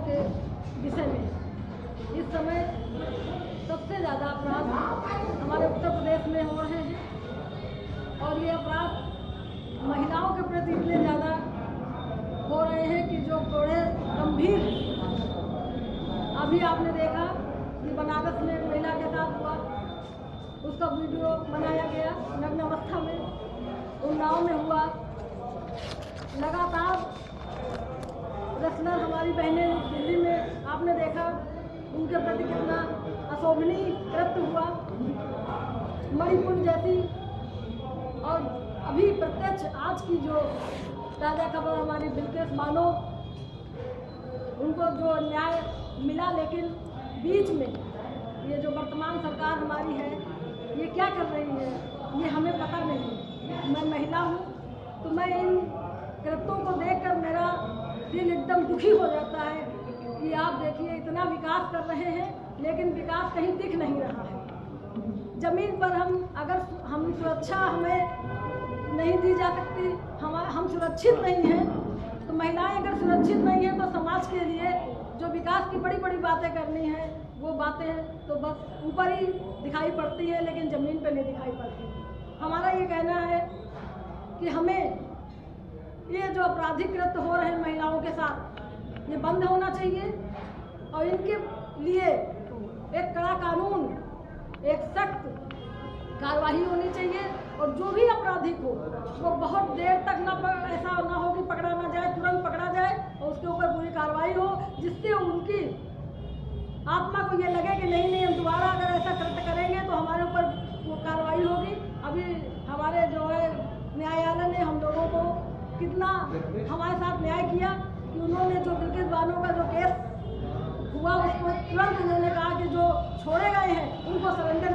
के विषय में इस समय सबसे ज़्यादा अपराध हमारे उत्तर प्रदेश में हो रहे हैं और ये अपराध महिलाओं के प्रति इतने ज़्यादा हो रहे हैं कि जो बड़े गंभीर हैं। अभी आपने देखा कि बनारस में महिला के साथ हुआ, उसका वीडियो बनाया गया नग्न अवस्था में। उन्नाव में हुआ। लगातार रेसलर हमारी बहनें दिल्ली में आपने देखा उनके प्रति कितना अशोभनीय कृत्य हुआ। मणिपुर जैसी और अभी प्रत्यक्ष आज की जो ताज़ा खबर हमारी बिल्किस बानो, उनको जो न्याय मिला, लेकिन बीच में ये जो वर्तमान सरकार हमारी है ये क्या कर रही है ये हमें पता नहीं। मैं महिला हूँ तो मैं इन कृत्यों को देखकर मेरा दिल एकदम दुखी हो जाता है कि आप देखिए इतना विकास कर रहे हैं लेकिन विकास कहीं दिख नहीं रहा है। ज़मीन पर हम सुरक्षा हमें नहीं दी जा सकती, हम सुरक्षित नहीं हैं, तो महिलाएं अगर सुरक्षित नहीं हैं तो समाज के लिए जो विकास की बड़ी बड़ी बातें करनी है वो बातें तो बस ऊपर ही दिखाई पड़ती है लेकिन ज़मीन पर नहीं दिखाई पड़ती। हमारा ये कहना है कि हमें ये जो आपराधिक कृत्य हो रहे हैं महिलाओं के साथ ये बंद होना चाहिए और इनके लिए एक कड़ा कानून, एक सख्त कार्रवाई होनी चाहिए और जो भी अपराधी हो वो बहुत देर तक ऐसा ना हो कि पकड़ा ना जाए, तुरंत पकड़ा जाए और उसके ऊपर पूरी कार्रवाई हो जिससे उनकी आत्मा को ये लगे कि नहीं हम दोबारा अगर ऐसा कृत्य करेंगे तो हमारे ऊपर वो कार्रवाई होगी। अभी हमारे जो है न्यायालय ने हम लोगों को कितना हमारे साथ न्याय किया कि उन्होंने जो बिल्किस बानो का जो केस हुआ उसको तुरंत उन्होंने कहा कि जो छोड़े गए हैं उनको सरेंडर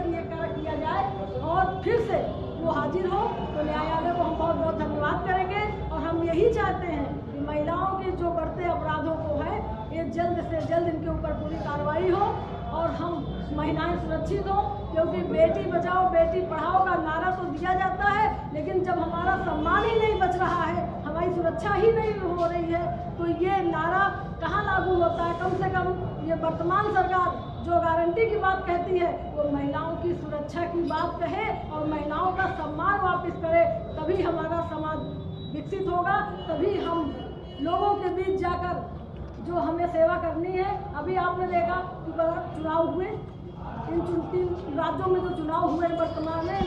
किया जाए और फिर से वो हाजिर हो। तो न्यायालय को हम बहुत बहुत धन्यवाद करेंगे और हम यही चाहते हैं कि महिलाओं के जो बढ़ते अपराधों को है ये जल्द से जल्द इनके ऊपर पूरी कार्रवाई हो और हम महिलाएं सुरक्षित हों, क्योंकि बेटी बचाओ बेटी पढ़ाओ का नारा तो दिया जाता है लेकिन जब हमारा सम्मान ही नहीं बच रहा है, हमारी सुरक्षा ही नहीं हो रही है तो ये नारा कहाँ लागू होता है। कम से कम ये वर्तमान सरकार जो गारंटी की बात कहती है वो महिलाओं की सुरक्षा की बात कहे और महिलाओं का सम्मान वापस करे, तभी हमारा समाज विकसित होगा, तभी हम लोगों के बीच जाकर जो हमें सेवा करनी है। अभी आपने देखा कि चुनाव हुए, इन 3 राज्यों में जो चुनाव हुए वर्तमान में